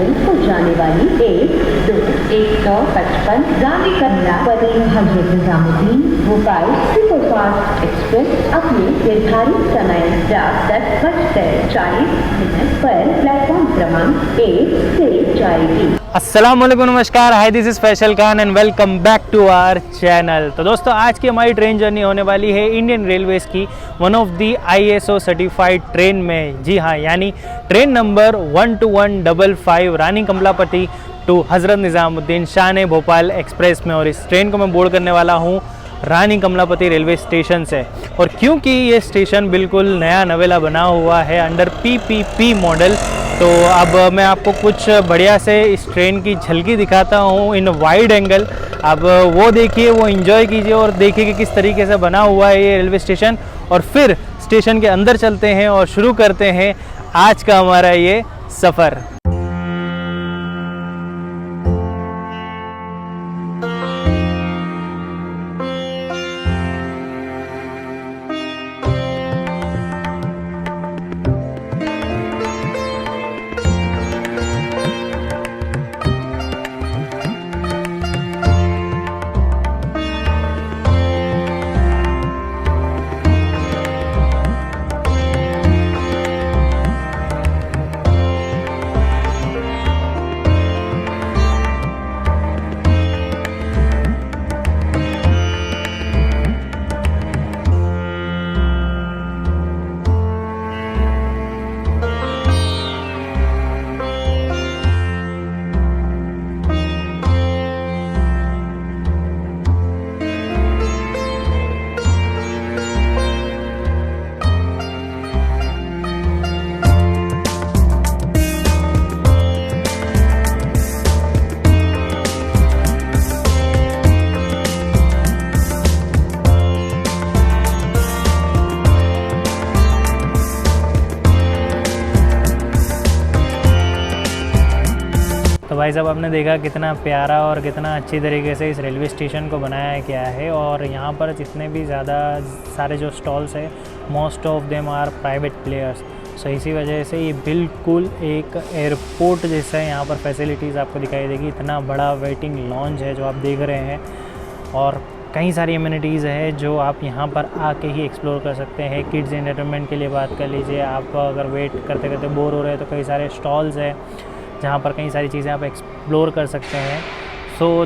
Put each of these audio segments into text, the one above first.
Terminal को जाने वाली 155 रानी कमलापति हजरत निजामुद्दीन भोपाल सुपरफास्ट एक्सप्रेस अपने निर्धारित समय रात 10:40 पर प्लेटफॉर्म क्रमांक 1 से जाएगी। अस्सलाम वालेकुम, नमस्कार, hi this is Faisal Khan and welcome back to our channel. तो दोस्तों, आज की हमारी ट्रेन जर्नी होने वाली है इंडियन रेलवेज़ की one of the ISO certified train में। जी हाँ, यानी train number 12155 Rani Kamlapati to Hazrat Nizamuddin शान भोपाल एक्सप्रेस में। और इस ट्रेन को मैं बोर्ड करने वाला हूँ रानी कमलापति रेलवे स्टेशन से। और क्योंकि ये स्टेशन बिल्कुल नया नवेला बना हुआ है अंडर PPP मॉडल, तो अब मैं आपको कुछ बढ़िया से इस ट्रेन की झलकी दिखाता हूँ इन वाइड एंगल। अब वो देखिए, वो एंजॉय कीजिए और देखिए कि किस तरीके से बना हुआ है ये रेलवे स्टेशन। और फिर स्टेशन के अंदर चलते हैं और शुरू करते हैं आज का हमारा ये सफ़र। तो भाई साहब, आपने देखा कितना प्यारा और कितना अच्छी तरीके से इस रेलवे स्टेशन को बनाया गया है। और यहाँ पर जितने भी ज़्यादा सारे जो स्टॉल्स है, most of them are private players. So इसी वजह से ये बिल्कुल एक एयरपोर्ट जैसा यहाँ पर फैसिलिटीज़ आपको दिखाई देगी। इतना बड़ा वेटिंग लॉन्च है जो आप देख रहे हैं, और कई सारी एमिनिटीज़ है जो आप यहाँ पर आके ही एक्सप्लोर कर सकते हैं। किड्स एंटरटेनमेंट के लिए बात कर लीजिए, आप अगर वेट करते करते बोर हो रहे हैं तो कई सारे स्टॉल्स हैं जहाँ पर कई सारी चीज़ें आप एक्सप्लोर कर सकते हैं। So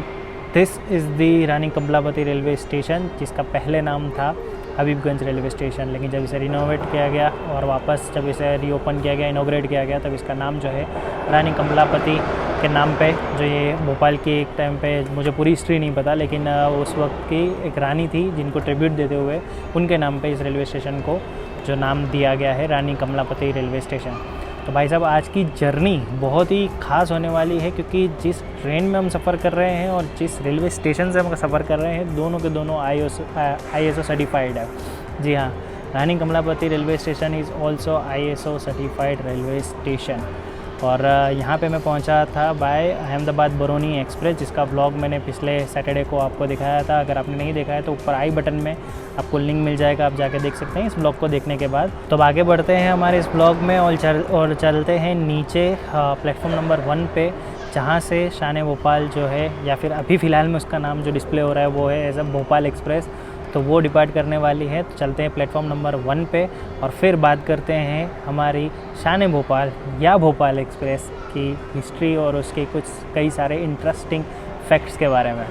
this is the Rani Kamlapati railway station, जिसका पहले नाम था हबीबगंज रेलवे स्टेशन, लेकिन जब इसे रिनोवेट किया गया और वापस जब इसे रीओपन किया गया, इनॉग्रेट किया गया, तब इसका नाम जो है रानी कमलापति के नाम पे, जो ये भोपाल की एक टाइम पे, मुझे पूरी हिस्ट्री नहीं पता, लेकिन उस वक्त की एक रानी थी जिनको ट्रिब्यूट देते हुए उनके नाम पे इस रेलवे स्टेशन को जो नाम दिया गया है रानी कमलापति रेलवे स्टेशन। तो भाई साहब, आज की जर्नी बहुत ही ख़ास होने वाली है, क्योंकि जिस ट्रेन में हम सफ़र कर रहे हैं और जिस रेलवे स्टेशन से हम सफ़र कर रहे हैं, दोनों के दोनों ISO सर्टिफाइड है। जी हाँ, Rani Kamlapati railway station is also ISO certified railway station. और यहाँ पे मैं पहुँचा था बाय अहमदाबाद बरौनी एक्सप्रेस, जिसका व्लॉग मैंने पिछले सैटरडे को आपको दिखाया था। अगर आपने नहीं देखा है तो ऊपर आई बटन में आपको लिंक मिल जाएगा, आप जाके देख सकते हैं इस ब्लॉग को देखने के बाद। तो आगे बढ़ते हैं हमारे इस ब्लॉग में और चलते हैं नीचे प्लेटफॉर्म नंबर 1 पे, जहाँ से शान भोपाल जो है, या फिर अभी फ़िलहाल में उसका नाम जो डिस्प्ले हो रहा है वो है एज अ भोपाल एक्सप्रेस, तो वो डिपार्ट करने वाली है। तो चलते हैं प्लेटफॉर्म नंबर 1 पे और फिर बात करते हैं हमारी शान भोपाल या भोपाल एक्सप्रेस की हिस्ट्री और उसके कुछ कई सारे इंटरेस्टिंग फैक्ट्स के बारे में।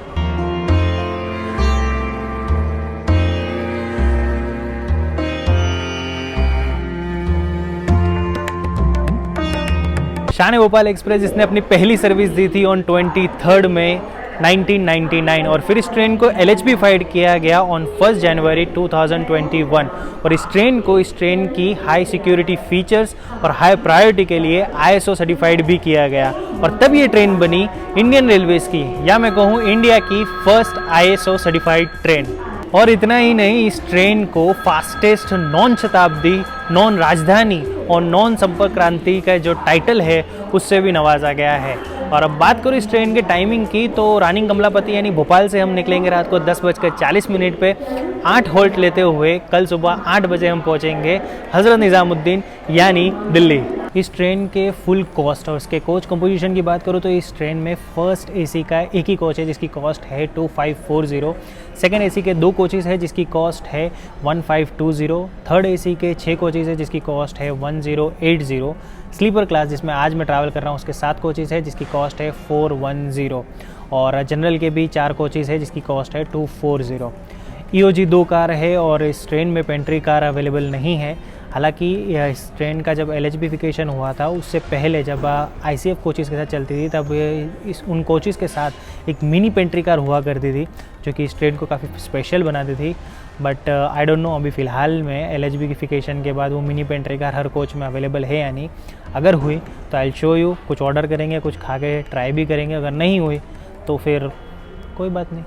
शान भोपाल एक्सप्रेस जिसने अपनी पहली सर्विस दी थी ऑन 23 मई 1999, और फिर इस ट्रेन को LHB-फाइड किया गया ऑन 1 जनवरी 2021। और इस ट्रेन की हाई सिक्योरिटी फीचर्स और हाई प्रायोरिटी के लिए ISO सर्टिफाइड भी किया गया, और तब ये ट्रेन बनी इंडियन रेलवेज़ की, या मैं कहूँ इंडिया की फर्स्ट ISO सर्टिफाइड ट्रेन। और इतना ही नहीं, इस ट्रेन को फास्टेस्ट नॉन शताब्दी, नॉन राजधानी और नॉन संपर्क क्रांति का जो टाइटल है उससे भी नवाजा गया है। और अब बात करूँ इस ट्रेन के टाइमिंग की, तो रानी कमलापति यानी भोपाल से हम निकलेंगे रात को 10:40 पे। 8 होल्ट लेते हुए कल सुबह 8 बजे हम पहुँचेंगे हज़रत निज़ामुद्दीन यानी दिल्ली। इस ट्रेन के फुल कॉस्ट और उसके कोच कंपोजिशन की बात करूँ तो इस ट्रेन में फर्स्ट एसी का एक ही कोच है जिसकी कॉस्ट है 2540, सेकंड एसी के 2 कोचेज़ है जिसकी कॉस्ट है 1520, थर्ड एसी के 6 कोचेज़ है जिसकी कॉस्ट है 1080, स्लीपर क्लास जिसमें आज मैं ट्रैवल कर रहा हूँ उसके 7 कोचेज़ है जिसकी कॉस्ट है 410, और जनरल के भी 4 कोचेज़ है जिसकी कॉस्ट है 240। EOG 2 कार है और इस ट्रेन में पेंट्री कार अवेलेबल नहीं है। हालांकि इस ट्रेन का जब LHBification हुआ था उससे पहले जब ICF कोचेज़ के साथ चलती थी तब उन कोचेज़ के साथ एक मिनी पेंट्री कार हुआ करती थी जो कि इस ट्रेन को काफ़ी स्पेशल बनाती थी। बट आई डोंट नो अभी फ़िलहाल में LHBification के बाद वो मिनी पेंट्री कार हर कोच में अवेलेबल है या नहीं। अगर हुई तो आई विल शो यू, कुछ ऑर्डर करेंगे, कुछ खा के ट्राई भी करेंगे। अगर नहीं हुई तो फिर कोई बात नहीं।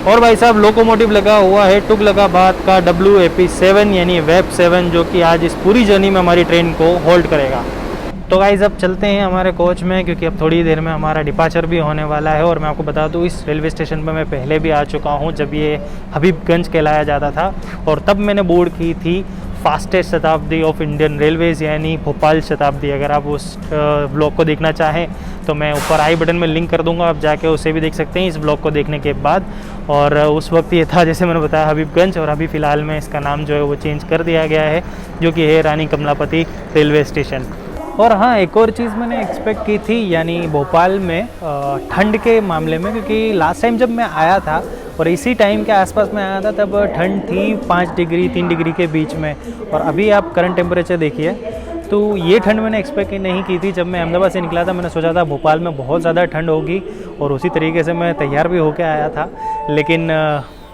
और भाई साहब लोकोमोटिव लगा हुआ है तुगलकाबाद का WAP7 यानी वेब 7 जो कि आज इस पूरी जर्नी में हमारी ट्रेन को होल्ड करेगा। तो गाइस अब चलते हैं हमारे कोच में क्योंकि अब थोड़ी देर में हमारा डिपार्चर भी होने वाला है। और मैं आपको बता दूं इस रेलवे स्टेशन पर मैं पहले भी आ चुका हूं जब ये हबीबगंज कहलाया जाता था, और तब मैंने बोर्ड की थी फास्टेस्ट शताब्दी ऑफ इंडियन रेलवेज़ यानी भोपाल शताब्दी। अगर आप उस ब्लॉग को देखना चाहें तो मैं ऊपर आई बटन में लिंक कर दूंगा, आप जाके उसे भी देख सकते हैं इस ब्लॉग को देखने के बाद। और उस वक्त ये था जैसे मैंने बताया हबीबगंज, और अभी फ़िलहाल में इसका नाम जो है वो चेंज कर दिया गया है जो कि है रानी कमलापति रेलवे स्टेशन। और हाँ, एक और चीज़ मैंने एक्सपेक्ट की थी यानी भोपाल में ठंड के मामले में, क्योंकि लास्ट टाइम जब मैं आया था और इसी टाइम के आसपास में आया था तब ठंड थी 5 डिग्री 3 डिग्री के बीच में, और अभी आप करंट टेम्परेचर देखिए। तो ये ठंड मैंने एक्सपेक्ट नहीं की थी। जब मैं अहमदाबाद से निकला था मैंने सोचा था भोपाल में बहुत ज़्यादा ठंड होगी, और उसी तरीके से मैं तैयार भी होकर आया था, लेकिन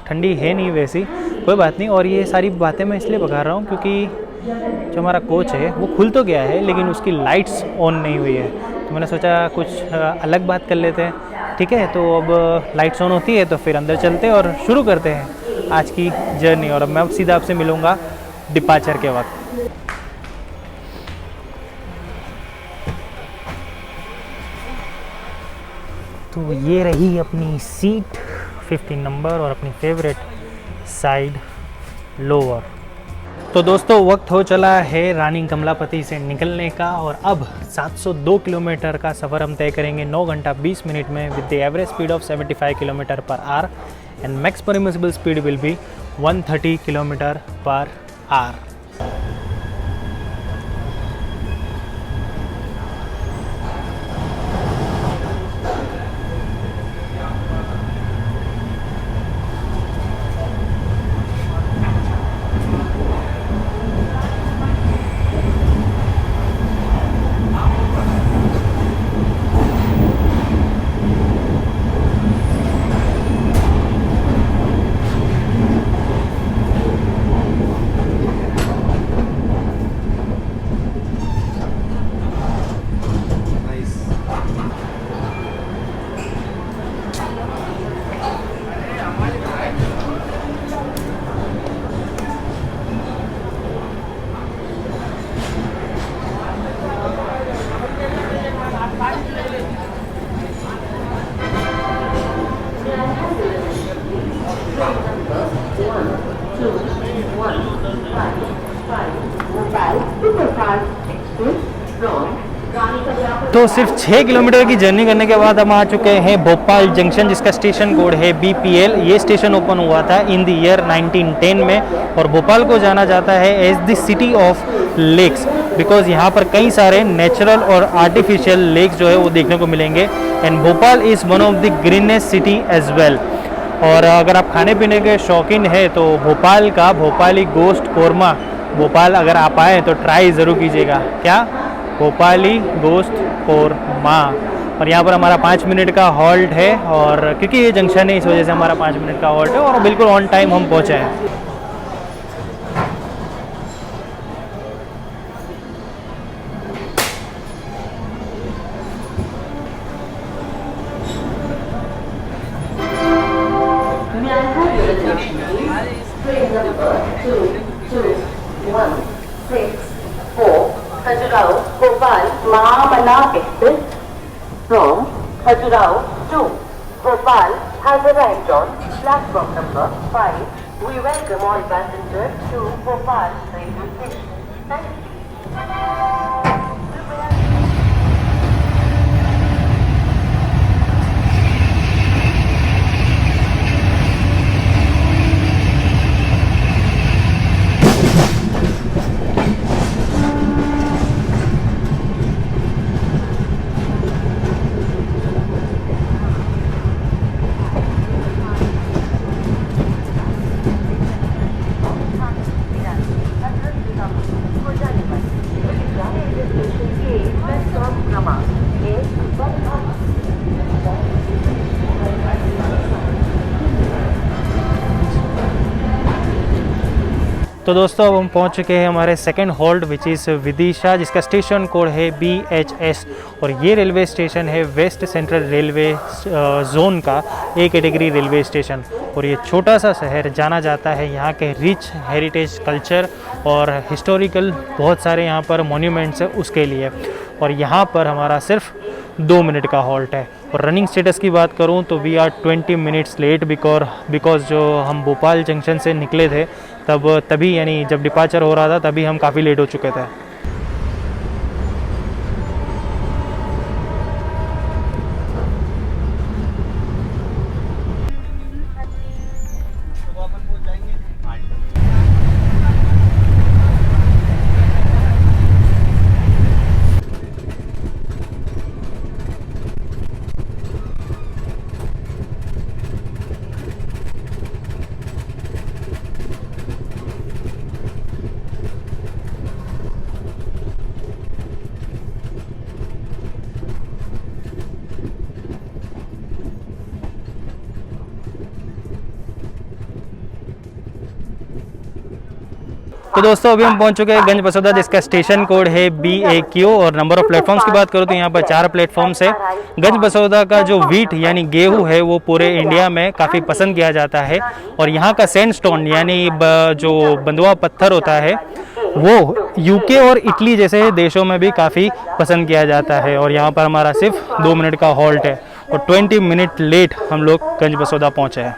ठंडी है नहीं वैसी, कोई बात नहीं। और ये सारी बातें मैं इसलिए बता रहा हूँ क्योंकि जो हमारा कोच है वो खुल तो गया है लेकिन उसकी लाइट्स ऑन नहीं हुई है, तो मैंने सोचा कुछ अलग बात कर लेते हैं। ठीक है, तो अब लाइट्स ऑन होती है तो फिर अंदर चलते हैं और शुरू करते हैं आज की जर्नी। और अब मैं सीधा आपसे मिलूँगा डिपार्चर के वक्त। तो ये रही अपनी सीट 15 नंबर और अपनी फेवरेट साइड लोअर। तो दोस्तों वक्त हो चला है रानी कमलापति से निकलने का, और अब 702 किलोमीटर का सफ़र हम तय करेंगे 9 घंटा 20 मिनट में with the average speed of 75 kilometre per hour and max permissible speed will be 130 kilometre per hour. तो सिर्फ 6 किलोमीटर की जर्नी करने के बाद हम आ चुके हैं भोपाल जंक्शन जिसका स्टेशन कोड है BPL। ये स्टेशन ओपन हुआ था इन द ईयर 1910 में, और भोपाल को जाना जाता है as the city of lakes because यहाँ पर कई सारे नेचुरल और आर्टिफिशियल लेक्स जो है वो देखने को मिलेंगे। And Bhopal is one of the greenest city as well. और अगर आप खाने पीने के शौकीन है तो भोपाल का भोपाली गोश्त कोरमा भोपाल अगर आप आए तो ट्राई ज़रूर कीजिएगा। क्या? भोपाली गोश्त कोरमा। और यहाँ पर हमारा 5 मिनट का हॉल्ट है, और क्योंकि ये जंक्शन है इस वजह से हमारा 5 मिनट का हॉल्ट है, और बिल्कुल ऑन टाइम हम पहुँचे हैं। Khajuraho, Bhopal, Mahamana Express from Khajuraho to Bhopal has arrived on platform number 5. We welcome all passengers to Bhopal railway station. Thank you. तो दोस्तों अब हम पहुंच चुके हैं हमारे second halt which is Vidisha, जिसका स्टेशन कोड है BHS। और ये रेलवे स्टेशन है वेस्ट सेंट्रल रेलवे जोन का A कैटेगरी रेलवे स्टेशन। और ये छोटा सा शहर जाना जाता है यहाँ के रिच हेरिटेज कल्चर और हिस्टोरिकल बहुत सारे यहाँ पर मोन्यूमेंट्स है उसके लिए। और यहाँ पर हमारा सिर्फ 2 मिनट का हॉल्ट है। और रनिंग स्टेटस की बात करूँ तो we are 20 minutes late because जो हम भोपाल जंक्शन से निकले थे तभी यानी जब डिपार्चर हो रहा था तभी हम काफ़ी लेट हो चुके थे। तो दोस्तों अभी हम पहुंच चुके हैं गंज बसोदा, जिसका स्टेशन कोड है BAQ। और नंबर ऑफ प्लेटफॉर्म्स की बात करूं तो यहाँ पर 4 प्लेटफॉर्म्स है। गंज बसोदा का जो वीट यानी गेहूं है वो पूरे इंडिया में काफ़ी पसंद किया जाता है। और यहाँ का सैंडस्टोन यानी जो बंधुआ पत्थर होता है वो UK और इटली जैसे देशों में भी काफ़ी पसंद किया जाता है। और यहाँ पर हमारा सिर्फ 2 मिनट का हॉल्ट है और 20 मिनट लेट हम लोग गंज बसोदा पहुँचे हैं।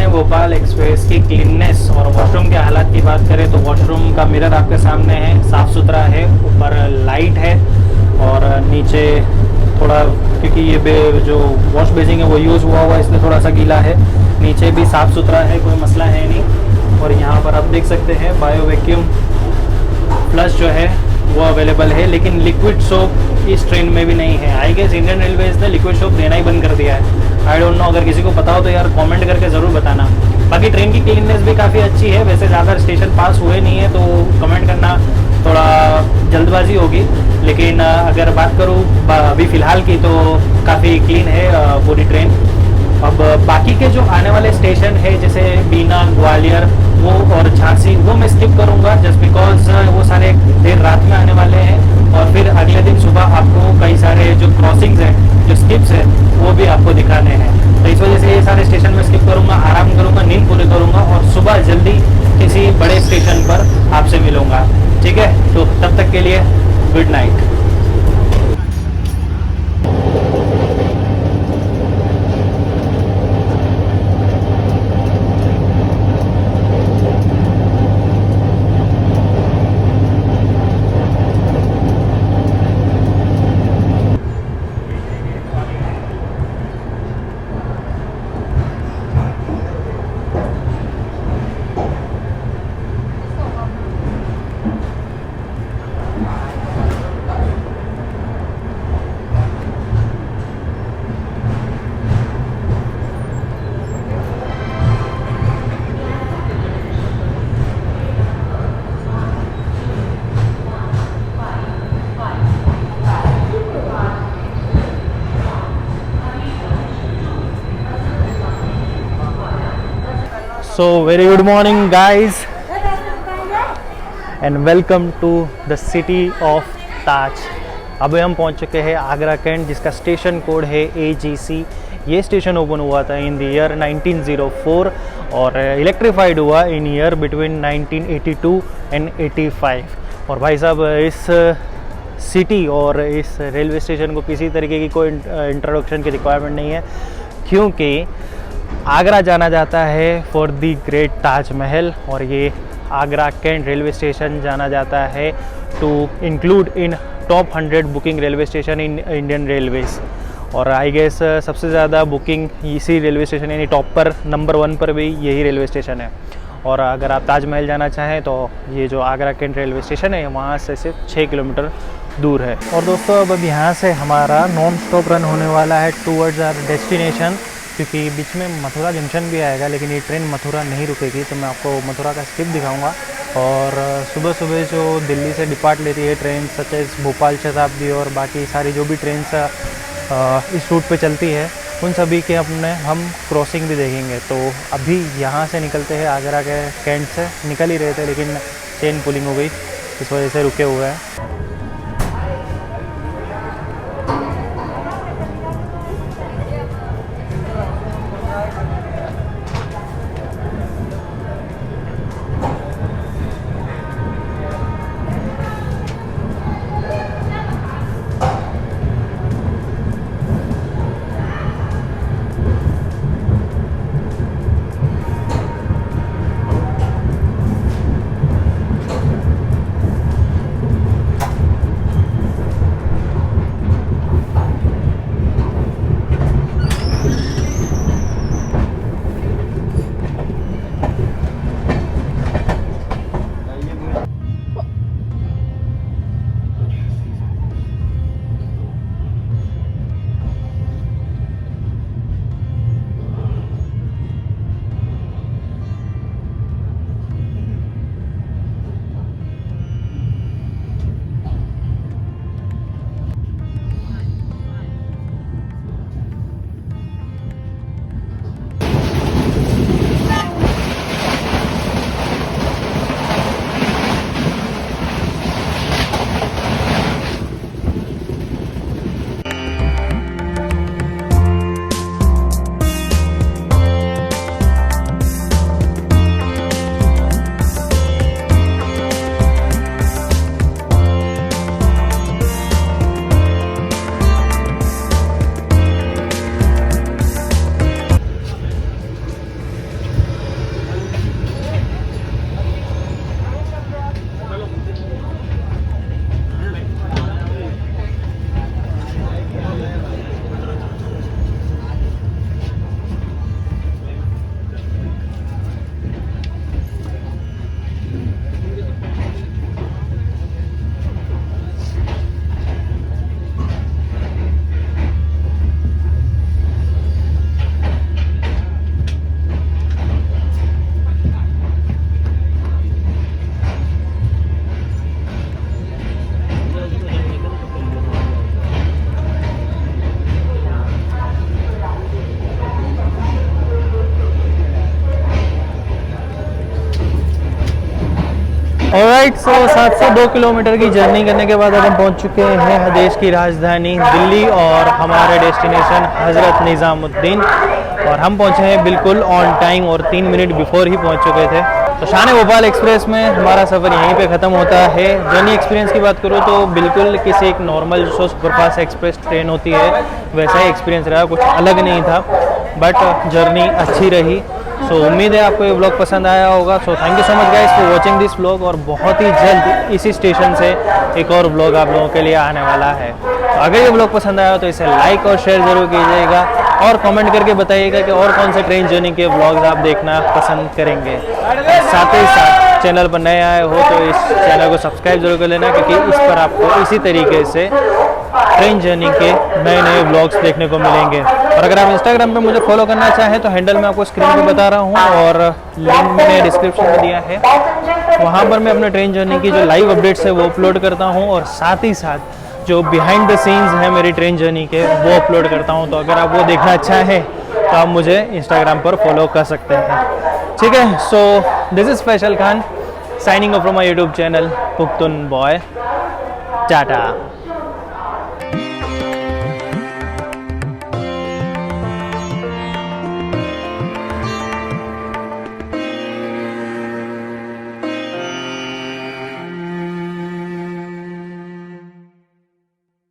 भोपाल एक्सप्रेस की क्लीननेस और वॉशरूम के हालात की बात करें तो वॉशरूम का मिरर आपके सामने है, साफ़ सुथरा है, ऊपर लाइट है और नीचे थोड़ा क्योंकि ये जो वॉश बेसिंग है वो यूज़ हुआ इसलिए थोड़ा सा गीला है। नीचे भी साफ़ सुथरा है, कोई मसला है नहीं। और यहाँ पर आप देख सकते हैं बायो वैक्यूम फ्लश जो है वो अवेलेबल है, लेकिन लिक्विड सोप इस ट्रेन में भी नहीं है। आई गेस इंडियन रेलवेज ने लिक्विड सोप देना ही बंद कर दिया है। आई डोंट नो, अगर किसी को पता हो तो यार कमेंट करके ज़रूर बताना। बाकी ट्रेन की क्लीननेस भी काफ़ी अच्छी है। वैसे ज़्यादा स्टेशन पास हुए नहीं है तो कमेंट करना थोड़ा जल्दबाजी होगी, लेकिन अगर बात करूँ अभी फ़िलहाल की तो काफ़ी क्लीन है पूरी ट्रेन। अब बाकी के जो आने वाले स्टेशन है जैसे बीना, ग्वालियर वो और झांसी वो मैं स्किप करूँगा जस्ट बिकॉज वो सारे देर रात में आने वाले हैं और फिर अगले दिन सुबह आपको कई सारे जो क्रॉसिंग्स हैं, जो स्किप्स हैं वो भी आपको दिखाने हैं। तो इस वजह से ये सारे स्टेशन में स्किप करूँगा, आराम करूँगा, नींद पूरी करूँगा और सुबह जल्दी किसी बड़े स्टेशन पर आपसे मिलूँगा। ठीक है, तो तब तक के लिए good night. So very good morning guys and welcome to the city of ताज। अभी हम पहुंच चुके हैं आगरा कैंट, जिसका स्टेशन कोड है AGC। ये स्टेशन ओपन हुआ था इन द ईयर 1904 और इलेक्ट्रीफाइड हुआ इन ईयर बिटवीन 1982 एंड 85। और भाई साहब इस सिटी और इस रेलवे स्टेशन को किसी तरीके की कोई इंट्रोडक्शन की रिक्वायरमेंट नहीं है, क्योंकि आगरा जाना जाता है फॉर दी ग्रेट ताजमहल और ये आगरा कैंट रेलवे स्टेशन जाना जाता है to include in top 100 booking railway station in Indian railways. और आई गेस सबसे ज़्यादा बुकिंग इसी रेलवे स्टेशन यानी टॉप पर नंबर 1 पर भी यही रेलवे स्टेशन है। और अगर आप ताजमहल जाना चाहें तो ये जो आगरा कैंट रेलवे स्टेशन है वहाँ से सिर्फ 6 किलोमीटर दूर है। और दोस्तों अब यहाँ से हमारा नॉन स्टॉप रन होने वाला है टूवर्ड्स आवर डेस्टिनेशन, क्योंकि बीच में मथुरा जंक्शन भी आएगा, लेकिन ये ट्रेन मथुरा नहीं रुकेगी, तो मैं आपको मथुरा का स्किप दिखाऊंगा। और सुबह सुबह जो दिल्ली से डिपार्ट लेती है ट्रेन सच एज भोपाल शताब्दी और बाकी सारी जो भी ट्रेन इस रूट पे चलती है उन सभी के अपने हम क्रॉसिंग भी देखेंगे। तो अभी यहाँ से निकलते हैं, आगरा के कैंट से निकल ही रहे थे लेकिन चेन पुलिंग हो गई, इस वजह से रुके हुए हैं। ऑलराइट, सो 702 किलोमीटर की जर्नी करने के बाद अब हम पहुंच चुके हैं देश की राजधानी दिल्ली और हमारे डेस्टिनेशन हज़रत निज़ामुद्दीन। और हम पहुंचे हैं बिल्कुल ऑन टाइम और 3 मिनट बिफोर ही पहुंच चुके थे। तो शान भोपाल एक्सप्रेस में हमारा सफ़र यहीं पे ख़त्म होता है। जर्नी एक्सपीरियंस की बात करूँ तो बिल्कुल किसी एक नॉर्मल जो सुपरफास्ट एक्सप्रेस ट्रेन होती है वैसा ही एक्सपीरियंस रहा, कुछ अलग नहीं था, बट जर्नी अच्छी रही। सो उम्मीद है आपको ये व्लॉग पसंद आया होगा। So thank you so much guys for watching this vlog. और बहुत ही जल्द इसी स्टेशन से एक और व्लॉग आप लोगों के लिए आने वाला है। तो अगर ये व्लॉग पसंद आया तो इसे लाइक और शेयर ज़रूर कीजिएगा और कमेंट करके बताइएगा कि और कौन से ट्रेन जर्नी के व्लॉग्स आप देखना पसंद करेंगे। साथ ही साथ चैनल पर नए आए हो तो इस चैनल को सब्सक्राइब जरूर कर लेना, क्योंकि इस पर आपको इसी तरीके से ट्रेन जर्नी के नए नए व्लॉग्स देखने को मिलेंगे। और अगर आप इंस्टाग्राम पे मुझे फॉलो करना चाहें तो हैंडल मैं आपको स्क्रीन पे बता रहा हूँ और लिंक मैंने डिस्क्रिप्शन में दिया है। वहाँ पर मैं अपने ट्रेन जर्नी की जो लाइव अपडेट्स है वो अपलोड करता हूँ और साथ ही साथ जो बिहाइंड द सीन्स हैं मेरी ट्रेन जर्नी के वो अपलोड करता हूँ। तो अगर आप वो देखना चाहें तो आप मुझे इंस्टाग्राम पर फॉलो कर सकते हैं, ठीक है। So this is Faisal Khan signing off from my YouTube channel Pukhtun boy. Tata.